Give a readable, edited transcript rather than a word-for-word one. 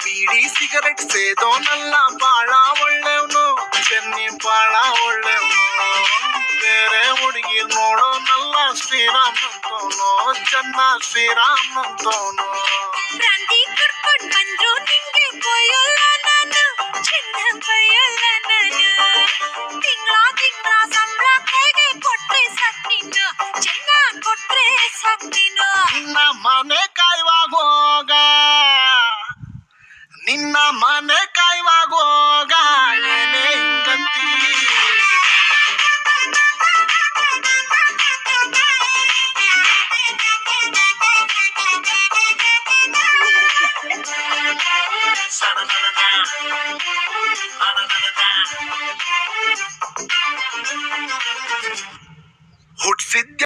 ಬೀಡಿ cigarette ಸೇದೋನಲ್ಲ, ಬಾಳ ಒಳ್ಳೆವ್ನು, ಚೆನ್ನಿ ಬಾಳ ಒಳ್ಳೆವ್ನು. ಬೇರೆ ಹುಡುಗಿ ನೋಡೋನಲ್ಲ, ಶ್ರೀರಾಮ್ ಅಂತವನು, ಚೆನ್ನ ಶ್ರೀರಾಮ್ ಅಂತವನು. ಕ್ರಾಂತಿ ಕುಡ್ಕೊಂಡ್ ಬಂದ್ರು